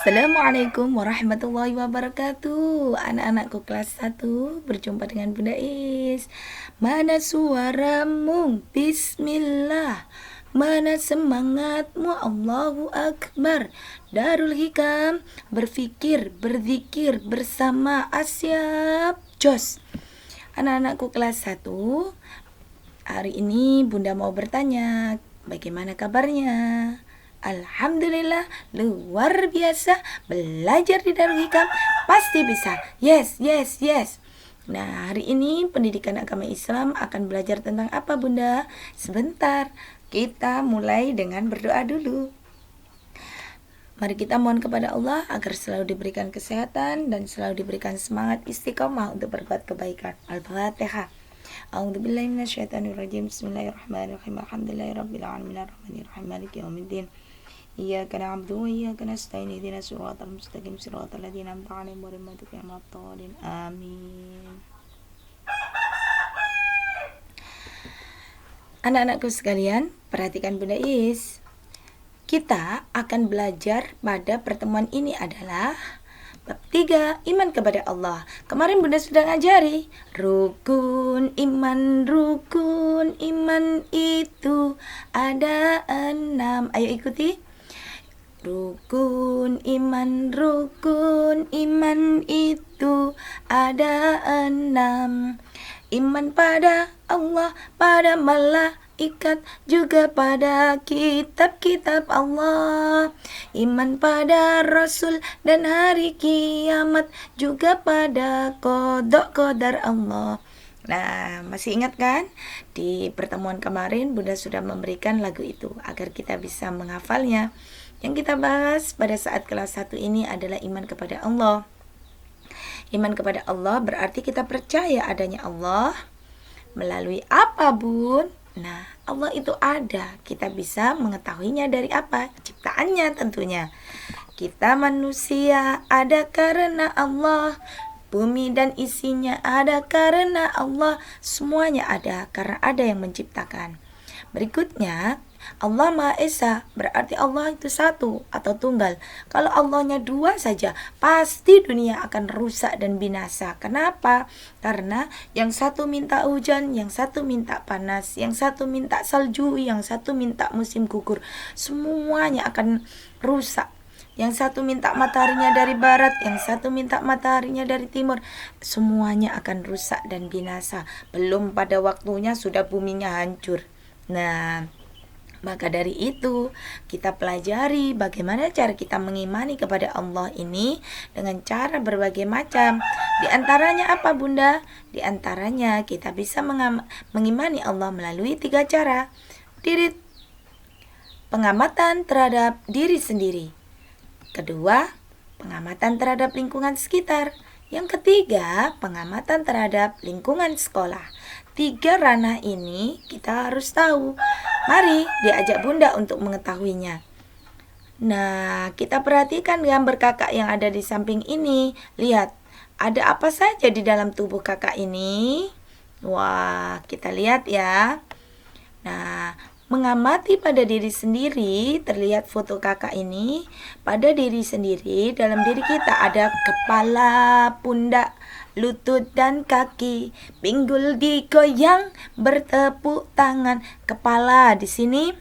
Assalamualaikum warahmatullahi wabarakatuh. Anak-anakku kelas 1 berjumpa dengan Bunda Is. Mana suaramu? Bismillah. Mana semangatmu? Allahu Akbar. Darul Hikam, berfikir, berzikir bersama Asyap. Jos. Anak-anakku kelas 1, hari ini Bunda mau bertanya, bagaimana kabarnya? Alhamdulillah, luar biasa. Belajar di Darul Hikam pasti bisa. Yes, yes, yes. Nah, hari ini pendidikan agama Islam akan belajar tentang apa, Bunda? Sebentar, kita mulai dengan berdoa dulu. Mari kita mohon kepada Allah agar selalu diberikan kesehatan dan selalu diberikan semangat istiqomah untuk berbuat kebaikan. Al-Fatihah. A'udzubillahi minasyaitonirrajim. Bismillahirrahmanirrahim. Alhamdulillahirabbil alamin arrahmanirrahim maliki yaumiddin. Iyyaka na'budu wa iyyaka nasta'in ihdinas siratal mustaqim siratal ladzina an'amta 'alaihim ghairil maghdubi 'alaihim waladdallin. Amin. Anak-anakku sekalian, perhatikan Bunda Is. Kita akan belajar pada pertemuan ini adalah bab 3, iman kepada Allah. Kemarin Bunda sudah ngajari rukun iman itu ada 6. Ayo ikuti. Rukun iman itu ada 6. Iman pada Allah, pada malaikat, juga pada kitab-kitab Allah. Iman pada Rasul dan hari kiamat, juga pada qada qadar Allah. Nah, masih ingat kan? Di pertemuan kemarin Bunda sudah memberikan lagu itu agar kita bisa menghafalnya. Yang kita bahas pada saat kelas 1 ini adalah iman kepada Allah. Iman kepada Allah berarti kita percaya adanya Allah. Melalui apa, Bun? Nah, Allah itu ada. Kita bisa mengetahuinya dari apa? Ciptaannya tentunya. Kita manusia ada karena Allah. Bumi dan isinya ada karena Allah. Semuanya ada karena ada yang menciptakan. Berikutnya, Allah Maha Esa, berarti Allah itu satu atau tunggal. Kalau Allahnya dua saja, pasti dunia akan rusak dan binasa. Kenapa? Karena yang satu minta hujan, yang satu minta panas, yang satu minta salju, yang satu minta musim gugur. Semuanya akan rusak. Yang satu minta mataharinya dari barat, yang satu minta mataharinya dari timur. Semuanya akan rusak dan binasa. Belum pada waktunya sudah buminya hancur. Nah, maka dari itu kita pelajari bagaimana cara kita mengimani kepada Allah ini dengan cara berbagai macam. Di antaranya apa, Bunda? Di antaranya kita bisa mengimani Allah melalui 3 cara. Pengamatan terhadap diri sendiri. Kedua, pengamatan terhadap lingkungan sekitar. Yang ketiga, pengamatan terhadap lingkungan sekolah. 3 ranah ini kita harus tahu. Mari diajak Bunda untuk mengetahuinya. Nah, kita perhatikan gambar kakak yang ada di samping ini. Lihat, ada apa saja di dalam tubuh kakak ini? Wah, kita lihat ya. Nah, mengamati pada diri sendiri, terlihat foto kakak ini. Pada diri sendiri, dalam diri kita ada kepala, pundak, lutut dan kaki. Pinggul digoyang, bertepuk tangan. Kepala di sini.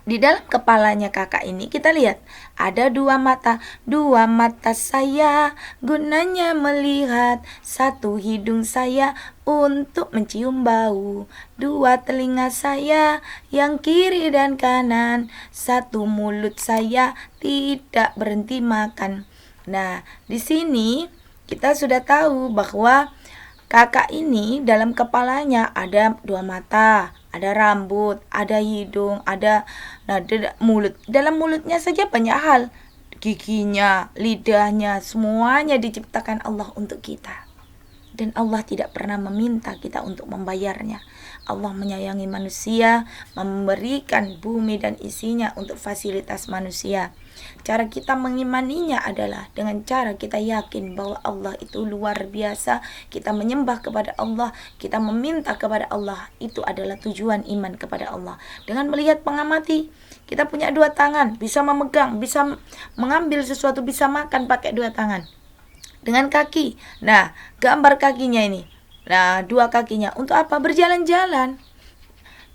Di dalam kepalanya kakak ini kita lihat ada 2 mata. 2 mata saya gunanya melihat. 1 hidung saya untuk mencium bau. 2 telinga saya yang kiri dan kanan. 1 mulut saya tidak berhenti makan. Nah, di sini kita sudah tahu bahwa kakak ini dalam kepalanya ada 2 mata, ada rambut, ada hidung, ada mulut. Dalam mulutnya saja banyak hal. Giginya, lidahnya, semuanya diciptakan Allah untuk kita. Dan Allah tidak pernah meminta kita untuk membayarnya. Allah menyayangi manusia, memberikan bumi dan isinya untuk fasilitas manusia. Cara kita mengimaninya adalah dengan cara kita yakin bahwa Allah itu luar biasa, kita menyembah kepada Allah, kita meminta kepada Allah. Itu adalah tujuan iman kepada Allah. Dengan melihat, mengamati, kita punya dua tangan, bisa memegang, bisa mengambil sesuatu, bisa makan pakai dua tangan. Dengan kaki, nah gambar kakinya ini, nah dua kakinya untuk apa? Berjalan-jalan.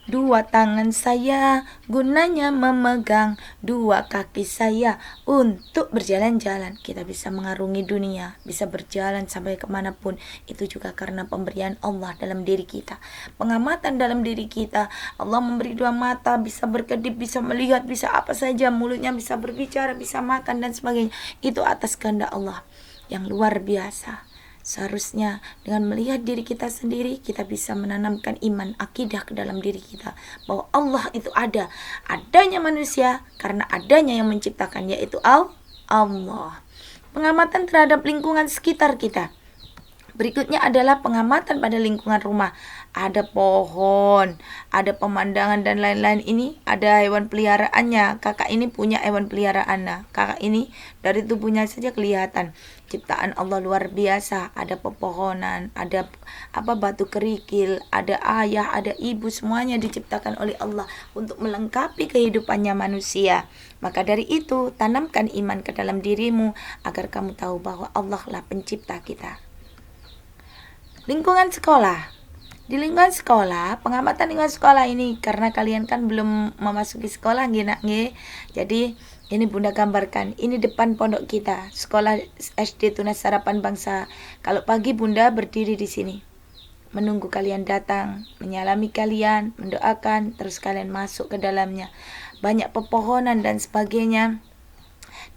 Dua tangan saya gunanya memegang, dua kaki saya untuk berjalan-jalan. Kita bisa mengarungi dunia, bisa berjalan sampai kemanapun. Itu juga karena pemberian Allah dalam diri kita, pengamatan dalam diri kita. Allah memberi dua mata, bisa berkedip, bisa melihat, bisa apa saja. Mulutnya bisa berbicara, bisa makan dan sebagainya. Itu atas kehendak Allah yang luar biasa. Seharusnya dengan melihat diri kita sendiri, kita bisa menanamkan iman, akidah ke dalam diri kita, bahwa Allah itu ada. Adanya manusia karena adanya yang menciptakan, yaitu Allah. Pengamatan terhadap lingkungan sekitar kita. Berikutnya adalah pengamatan pada lingkungan rumah. Ada pohon, ada pemandangan dan lain-lain. Ini ada hewan peliharaannya. Kakak ini punya hewan peliharaannya. Kakak ini dari tubuhnya saja kelihatan. Ciptaan Allah luar biasa. Ada pepohonan, ada batu kerikil, ada ayah, ada ibu, semuanya diciptakan oleh Allah untuk melengkapi kehidupannya manusia. Maka dari itu, tanamkan iman ke dalam dirimu agar kamu tahu bahwa Allah lah pencipta kita. Lingkungan sekolah. Di lingkungan sekolah, pengamatan lingkungan sekolah ini karena kalian kan belum memasuki sekolah nggih. Jadi ini Bunda gambarkan, ini depan pondok kita, sekolah SD Tunas Harapan Bangsa. Kalau pagi Bunda berdiri di sini, menunggu kalian datang, menyalami kalian, mendoakan, terus kalian masuk ke dalamnya. Banyak pepohonan dan sebagainya.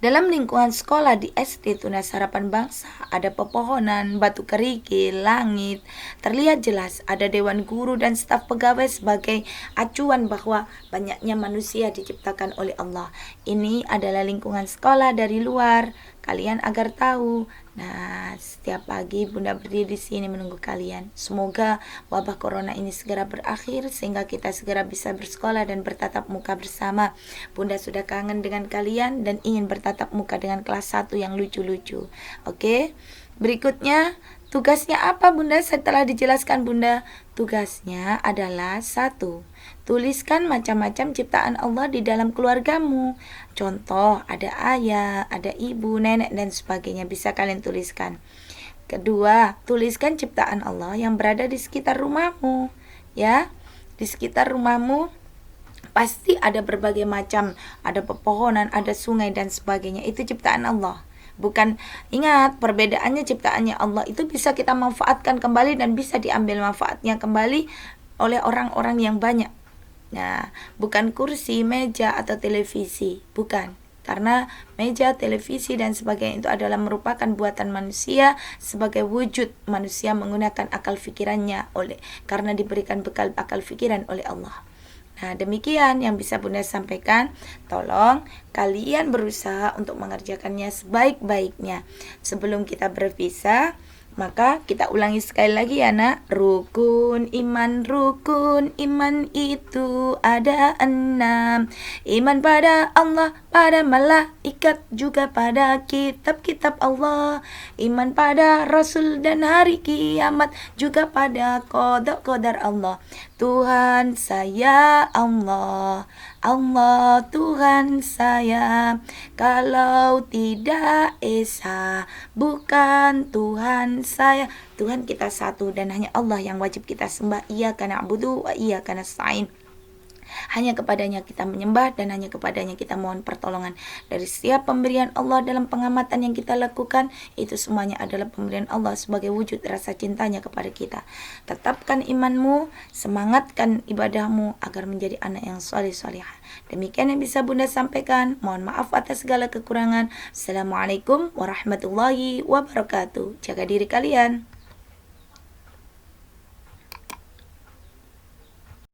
Dalam lingkungan sekolah di SD Tunas Harapan Bangsa, ada pepohonan, batu kerikil, langit. Terlihat jelas ada dewan guru dan staf pegawai sebagai acuan bahwa banyaknya manusia diciptakan oleh Allah. Ini adalah lingkungan sekolah dari luar. Kalian agar tahu. Nah, setiap pagi Bunda berdiri di sini menunggu kalian. Semoga wabah corona ini segera berakhir sehingga kita segera bisa bersekolah dan bertatap muka bersama. Bunda sudah kangen dengan kalian dan ingin bertatap muka dengan kelas 1 yang lucu-lucu. Oke? Berikutnya, tugasnya apa Bunda setelah dijelaskan Bunda? Tugasnya adalah 1. Tuliskan macam-macam ciptaan Allah di dalam keluargamu. Contoh, ada ayah, ada ibu, nenek, dan sebagainya. Bisa kalian tuliskan. Kedua, tuliskan ciptaan Allah yang berada di sekitar rumahmu. Ya, di sekitar rumahmu pasti ada berbagai macam. Ada pepohonan, ada sungai, dan sebagainya. Itu ciptaan Allah. Bukan, ingat perbedaannya ciptaannya Allah itu bisa kita manfaatkan kembali dan bisa diambil manfaatnya kembali oleh orang-orang yang banyak. Nah, bukan kursi, meja, atau televisi, bukan. Karena meja, televisi, dan sebagainya itu adalah merupakan buatan manusia sebagai wujud manusia menggunakan akal fikirannya karena diberikan bekal akal fikiran oleh Allah. Nah, demikian yang bisa Bunda sampaikan. Tolong kalian berusaha untuk mengerjakannya sebaik-baiknya. Sebelum kita berpisah, maka kita ulangi sekali lagi ya nak. Rukun iman itu ada 6. Iman pada Allah, pada malaikat, juga pada kitab-kitab Allah. Iman pada Rasul dan hari kiamat, juga pada qada Allah. Tuhan saya Allah, Allah Tuhan saya. Kalau tidak Esa, bukan Tuhan saya. Tuhan kita satu dan hanya Allah yang wajib kita sembah. Iyyaka na'budu wa iyyaka nasta'in. Hanya kepadanya kita menyembah dan hanya kepadanya kita mohon pertolongan. Dari setiap pemberian Allah dalam pengamatan yang kita lakukan, itu semuanya adalah pemberian Allah sebagai wujud rasa cintanya kepada kita. Tetapkan imanmu, semangatkan ibadahmu agar menjadi anak yang soleh-solehah. Demikian yang bisa Bunda sampaikan. Mohon maaf atas segala kekurangan. Assalamualaikum warahmatullahi wabarakatuh. Jaga diri kalian.